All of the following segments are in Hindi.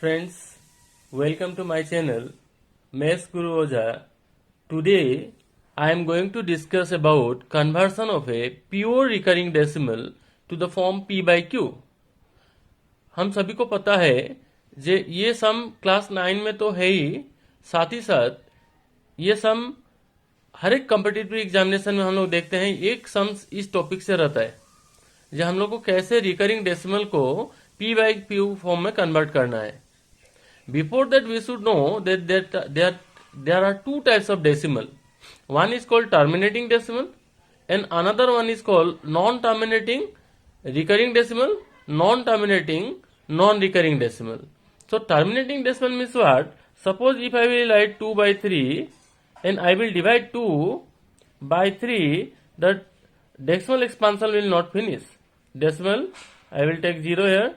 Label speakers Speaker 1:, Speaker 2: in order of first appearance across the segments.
Speaker 1: Friends, welcome to my channel, Mesh Guru Oja. Today, I am going to discuss about conversion of a pure recurring decimal to the form p by q. हम सभी को पता है जे ये सम क्लास 9 में तो है ही, साथ ही साथ ये सम हर एक कॉम्पिटिटिव एग्जामिनेशन में हम लोग देखते हैं। एक सम इस टॉपिक से रहता है जो हम लोग को कैसे रिकरिंग डेसिमल को p बाई क्यू फॉर्म में कन्वर्ट करना है। Before that, we should know that there are two types of decimal. One is called terminating decimal, and another one is called non-terminating recurring decimal, non-terminating non-recurring decimal. So terminating decimal means what? Suppose if I will write 2 by 3 and I will divide 2 by 3, the decimal expansion will not finish. Decimal, I will take 0 here,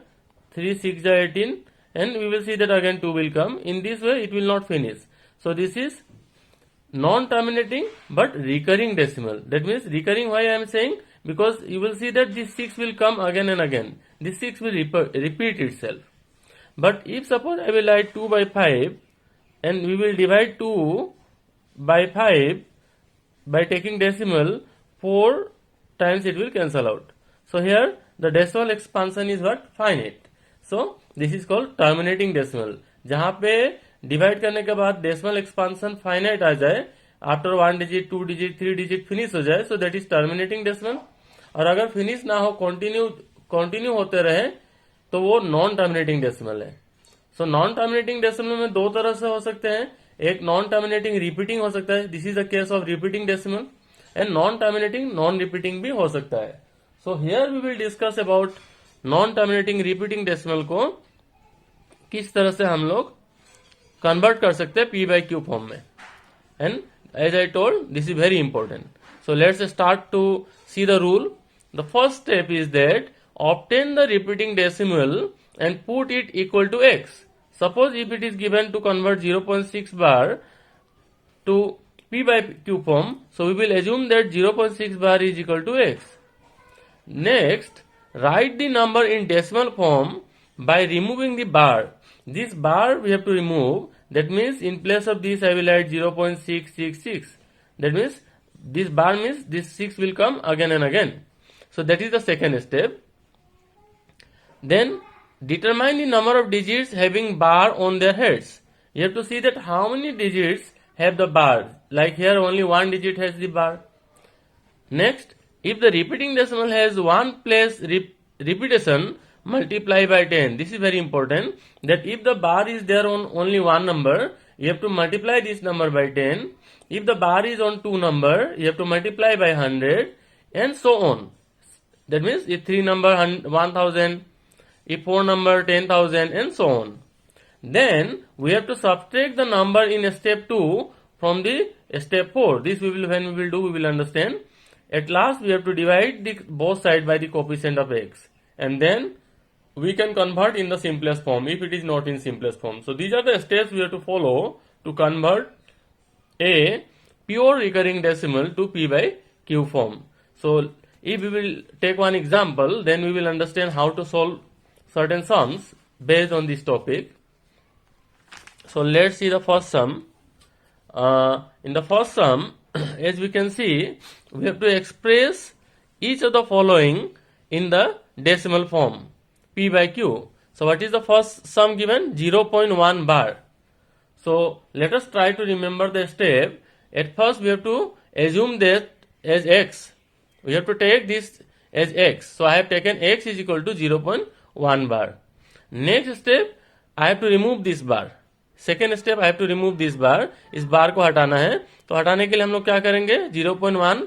Speaker 1: 3 6 are 18, and we will see that again 2 will come. In this way it will not finish. So this is non-terminating but recurring decimal. That means recurring, why I am saying? Because you will see that this 6 will come again and again. This 6 will repeat itself. But if suppose I will write 2 by 5 and we will divide 2 by 5 by taking decimal, 4 times it will cancel out. So here the decimal expansion is what? Finite. So this is called terminating decimal, जहां पे डिवाइड करने के बाद डेसिमल एक्सपांशन फाइनाइट आ जाए, after 1 digit 2 digit 3 digit finish हो जाए, so that is terminating decimal. और अगर फिनिश ना हो, कंटिन्यू होते रहे, तो वो नॉन टर्मिनेटिंग डेसिमल है। सो नॉन टर्मिनेटिंग डेसिमल में दो तरह से हो सकते हैं। एक नॉन टर्मिनेटिंग रिपीटिंग हो सकता है, this is the case of repeating decimal, and non terminating non repeating भी हो सकता है। So here we will discuss about non terminating repeating decimal को किस तरह से हम लोग कन्वर्ट कर सकते हैं p बाई क्यू फॉर्म में। And as I told, this is very important. So let's start to see the rule. The first step is that obtain the repeating decimal and put it equal to x. Suppose if it is given to convert 0.6 bar to p by Q form, so we will assume that 0.6 bar is equal to x. Next, write the number in decimal form by removing the bar. This bar we have to remove. That means in place of this I will write 0.666. That means this bar means this 6 will come again and again. So that is the second step. Then determine the number of digits having bar on their heads. You have to see that how many digits have the bar. Like here only one digit has the bar. Next, if the repeating decimal has one place repetition, multiply by 10. This is very important, that if the bar is there on only one number, you have to multiply this number by 10. If the bar is on two number, you have to multiply by 100, and so on. That means if 3 number 1000, if 4 number 10,000, and so on. Then we have to subtract the number in step 2 from the step 4. This we will, when we will do, we will understand. At last we have to divide both sides by the coefficient of x, and then we can convert in the simplest form if it is not in simplest form. So these are the steps we have to follow to convert a pure recurring decimal to p by q form. So if we will take one example, then we will understand how to solve certain sums based on this topic. So let's see the first sum. In the first sum, as we can see, we have to express each of the following in the decimal form, p by q. So what is the first sum given? 0.1 bar. So let us try to remember the step. At first we have to assume that as x. We have to take this as x. So I have taken x is equal to 0.1 bar. Next step, I have to remove this bar. Second step, I have to remove this bar. इस बार को हटाना है, तो हटाने के लिए हम लोग क्या करेंगे? 0.1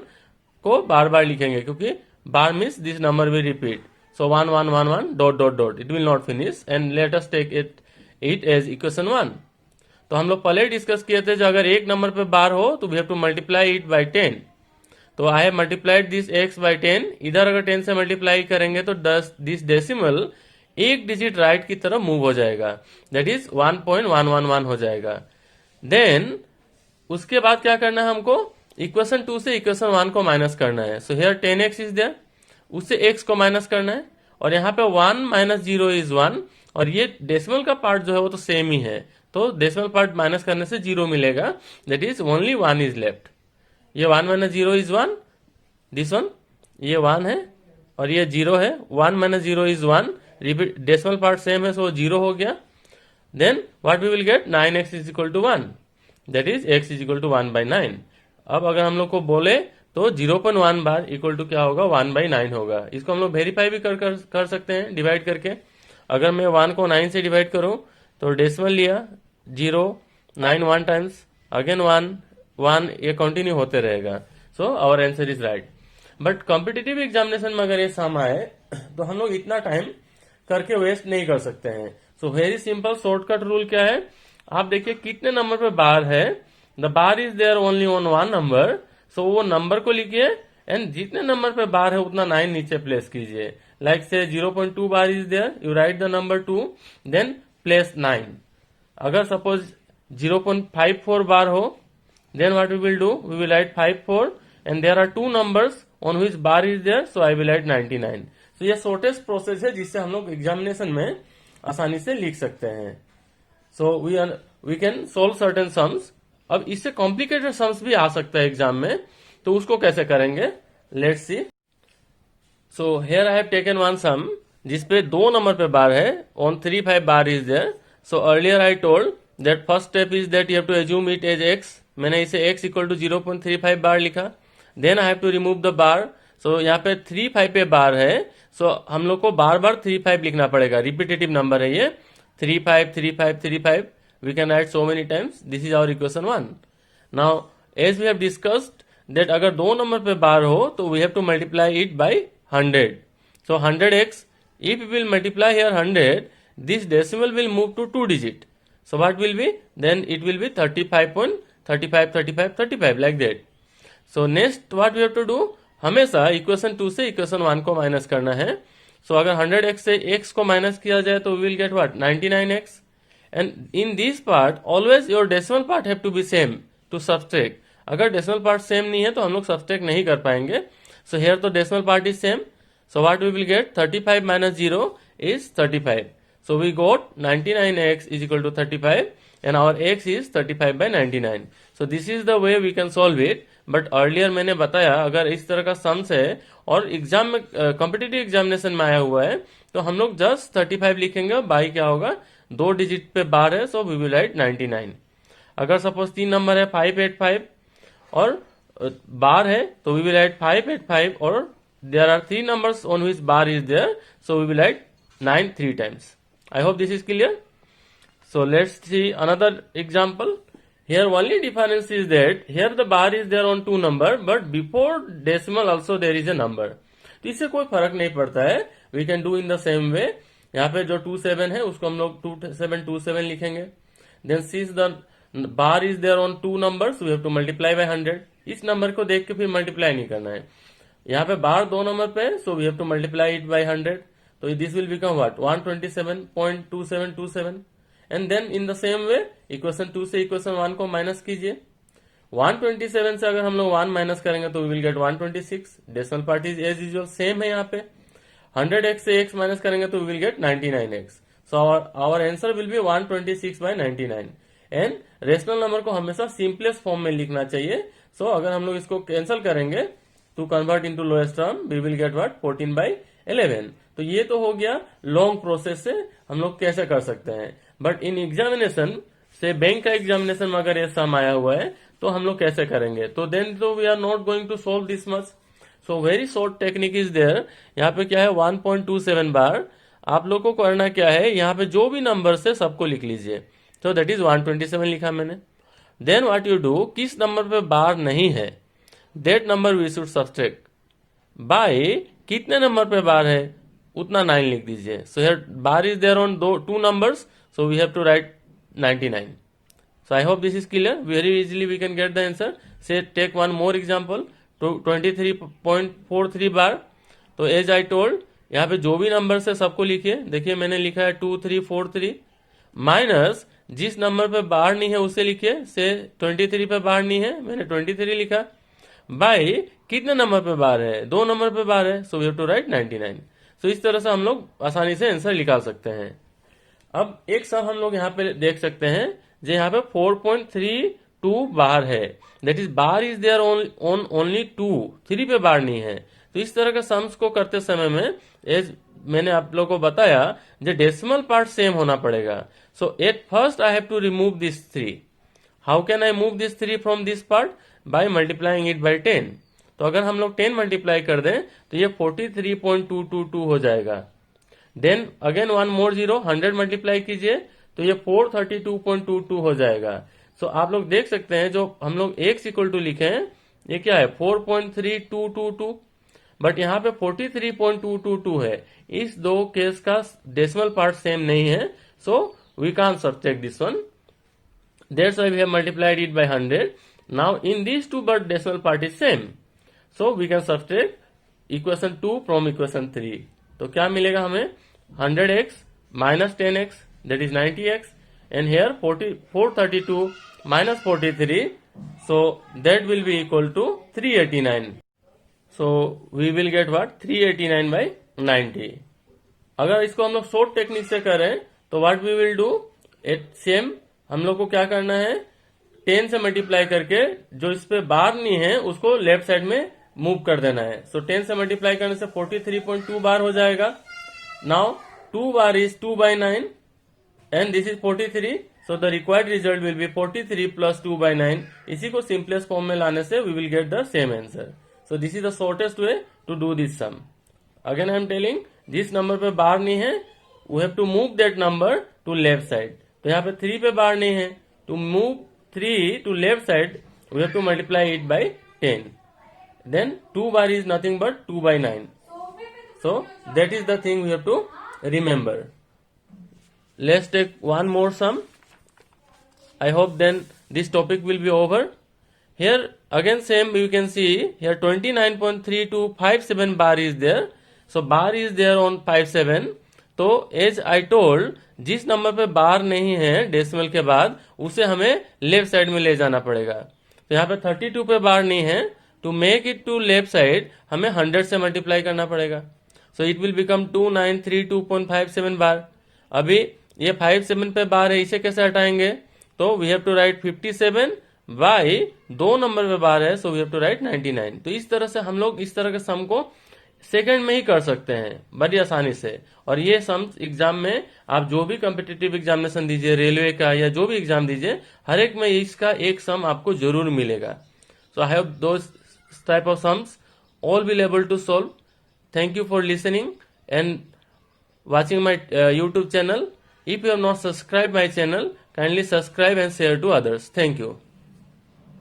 Speaker 1: को बार बार लिखेंगे, क्योंकि bar means this number will repeat. So 1 1 1 1 dot dot dot, it will not finish. And let us take it as equation 1. तो हम लोग पहले डिस्कस किए थे, जो अगर एक नंबर पे बार हो तो we have to multiply it by 10. तो I have multiplied this x by 10. इधर अगर 10 से मल्टीप्लाई करेंगे तो दिस डेसिमल एक डिजिट राइट की तरफ मूव हो जाएगा, दैट इज 1.111 हो जाएगा. देन उसके बाद क्या करना है हमको? इक्वेशन 2 से इक्वेशन 1 को माइनस करना है. So here 10x is there, उससे x को माइनस करना है, और यहाँ पे 1 माइनस 0 इज 1, और ये डेसिमल का पार्ट जो है वो तो सेम ही है, तो डेसिमल पार्ट माइनस करने से 0 मिलेगा, that is only 1 is left. ये 1 माइनस 0 इज 1, दिस वन, ये 1 है और ये 0 है, 1 minus 0 is 1, repeat decimal part same है, सो 0 हो गया। Then what we will get, 9x is equal to 1, that is x is equal to 1/9। अब अगर हम लोग को बोले तो 0.1 बार इक्वल टू क्या होगा, 1/9 होगा। इसको हम लोग वेरीफाई भी कर सकते हैं डिवाइड करके। अगर मैं 1 को 9 से डिवाइड करूं तो डेसिमल लिया 0, 9 1 टाइम्स, अगेन 1 1, ये कंटिन्यू होते रहेगा। So our answer is right. But competitive examination में अगर ये सम आए तो हम लोग इतना टाइम करके वेस्ट नहीं कर सकते हैं। So very simple shortcut rule क्या है, आप देखिए कितने नंबर पे बार है, the bar is there only on 1 number, so वो नंबर को लिखिए एंड जितने नंबर पे बार है उतना 9 नीचे प्लेस कीजिए। लाइक से 0.2 bar is there, you write the number 2 then place 9। अगर सपोज 0.54 बार हो, then what we will do, we will write 54 and there are two numbers on which bar is there, so I will write 99। so ये shortest process है जिससे हम लोग एग्जामिनेशन में आसानी से लिख सकते हैं। so we can solve certain sums। अब इससे कॉम्प्लिकेटेड सम्स भी आ सकता है एग्जाम में, तो उसको कैसे करेंगे, let's see. So here I have taken one sum जिसपे 2 नंबर पे बार है, on 3 5 bar is there. So earlier I told that first step is that you have to assume it as x, मैंने इसे x इक्वल टू 0.35 बार लिखा। Then I have to remove the bar. So यहाँ पे 3 5 पे बार है, सो हम लोग को बार बार 3 5 लिखना पड़ेगा, रिपीटेटिव नंबर है ये, 3 5 3 5 3 5, we can write so many times, this is our equation 1। now as we have discussed that अगर 2 नंबर पे बार हो तो we have to multiply it by 100। so 100x, if we will multiply here 100, this decimal will move to 2 digit, so what will be, then it will be 35.35 35 35 like that। so next what we have to do, हमेशा इक्वेशन 2 से इक्वेशन 1 को माइनस करना है। so अगर 100x से x को माइनस किया जाए तो we will get what, 99x। and in this part always your decimal part have to be same to subtract। अगर decimal part same नहीं है तो हम लोग subtract नहीं कर पाएंगे। so here तो decimal part is same, so what we will get, 35 minus 0 is 35, so we got 99x is equal to 35 and our x is 35/99। so this is the way we can solve it। but earlier मैंने बताया अगर इस तरह का सम्स है और एग्जाम में कॉम्पिटिटिव एग्जामिनेशन में आया हुआ है तो हम लोग जस्ट 35 लिखेंगे, बाई क्या होगा, 2 डिजिट पे बार है, सो वी विल राइट 99। अगर सपोज 3 नंबर है 585 और बार है तो वी विल राइट 585 और there are 3 numbers on which bar is there, so we will write 9 3 times. I hope this is clear. So let's see another example. Here only difference is that here the bar is there on 2 number but before decimal also there is a number। तो इससे कोई फर्क नहीं पड़ता है, we can do in the same way। यहाँ पे जो 27 है उसको हम लोग 2727 लिखेंगे। then since the bar is there on 2 numbers we have to multiply by 100। इस नंबर को देख के फिर मल्टीप्लाई नहीं करना है, यहाँ पे बार 2 नंबर पे है, so we have to multiply it by 100। तो this will become what, 127.2727। And then in the same way equation 2 से इक्वेशन 1 को माइनस कीजिए। 127 से अगर हम लोग 1 माइनस करेंगे तो we will get 126। Decimal part is as usual same है यहाँ पे। 100x से x माइनस करेंगे तो we will get 99x। So our answer will be 126/99। And rational number को हमेशा सिंपलेस्ट फॉर्म में लिखना चाहिए। सो अगर हम लोग इसको कैंसिल करेंगे to convert into lowest term we will get what, 14/11। तो ये तो हो गया लॉन्ग प्रोसेस से हम लोग कैसे कर सकते हैं। बट इन एग्जामिनेशन से बैंक का एग्जामिनेशन में अगर ये सम आया हुआ है तो हम लोग कैसे करेंगे, तो देन तो we are not going to solve this much. So very short technique is there. यहाँ पे क्या है 1.27 बार, आप लोग को करना क्या है, यहाँ पे जो भी नंबर है सबको लिख लीजिए। तो दैट इज 127 लिखा मैंने। देन व्हाट यू डू, किस नंबर पे बार नहीं है that number we should subtract by कितने नंबर पे बार है उतना 9 लिख दीजिए। So here bar is there on 2 numbers, so we have to write 99। so I hope this is clear, very easily we can get the answer। say take one more example, 23.43 बार। तो एज आई टोल्ड यहाँ पे जो भी नंबर है सबको लिखिए। देखिए मैंने लिखा है 2343 माइनस जिस नंबर पे बार नहीं है उसे लिखिए। से 23 पे बार नहीं है, मैंने 23 लिखा, बाई कितने नंबर पे बार है, 2 नंबर पे बार है, so we have to write 99। सो इस तरह से हम लोग आसानी से आंसर निकाल सकते हैं। अब एक सम हम लोग यहाँ पे देख सकते हैं जो यहाँ पे 4.32 बार है, that is bar is there on only 2, 3 पे बार नहीं है। तो इस तरह के सम्स को करते समय में एज मैंने आप लोगों को बताया जो डेसिमल पार्ट सेम होना पड़ेगा। So at first I have to remove this 3। How can I move this 3 from this part? By multiplying it by 10। तो अगर हम लोग 10 मल्टीप्लाई कर दें तो ये 43.222 हो जाएगा। Then again one more zero, 100 multiply कीजिए तो ये 432.22 हो जाएगा। सो आप लोग देख सकते हैं जो हम लोग x इक्वल टू लिखे हैं ये क्या है 4.3222, बट यहाँ पे 43.222 है। इस दो केस का डेसिमल पार्ट सेम नहीं है, so we can't subtract this one, that's why we have multiplied it by 100। Now in this two but decimal part is same, so we can subtract equation 2 from equation 3। तो क्या मिलेगा हमें 100x minus 10x that is 90x and here 432 minus 43, so that will be equal to 389. So we will get what 389 by 90. अगर इसको हम लोग शॉर्ट टेक्निक से करें तो what we will do, at same हम लोग को क्या करना है 10 से मल्टीप्लाई करके जो इस पे बार नहीं है उसको लेफ्ट साइड में मूव कर देना है। सो 10 से मल्टीप्लाई करने से 43.2 बार हो जाएगा। Now 2 bar is 2 by 9 and this is 43, so the required result will be 43 plus 2 by 9। इसी को सिंपलेस्ट फॉर्म में लाने से we will get the same answer. So this is the shortest way to do this sum. Again I am telling जिस नंबर पे बार नहीं है we have to move that number to left side. तो यहाँ पे 3 पे बार नहीं है, to move 3 to left side we have to multiply it by 10। Then 2 bar is nothing but 2 by 9. So that is the thing we have to remember. Let's take one more sum. I hope then this topic will be over. Here again same you can see here 29.3257 bar is there. So bar is there on 57. तो as I told जिस नंबर पे बार नहीं है डेसिमल के बाद उसे हमें लेफ्ट साइड में ले जाना पड़ेगा। तो यहाँ पे 32 पे बार नहीं है, to make it to left side हमें 100 से मल्टीप्लाई करना पड़ेगा। So it will become 2932.57 bar. अभी ये 57 पे बार है, इसे कैसे हटाएंगे? तो we have to write 57 by 2 number पे बार है, so we have to write 99। तो इस तरह से हम लोग इस तरह के सम को सेकंड में ही कर सकते हैं बड़ी आसानी से। और ये सम एग्जाम में आप जो भी कॉम्पिटिटिव एग्जामिनेशन दीजिए, रेलवे का या जो भी एग्जाम दीजिए, हर एक में इसका एक सम आपको जरूर मिलेगा। So I hope those type of sums all will able to solve. Thank you for listening and watching my YouTube channel. If you have not subscribed my channel, kindly subscribe and share to others. Thank you.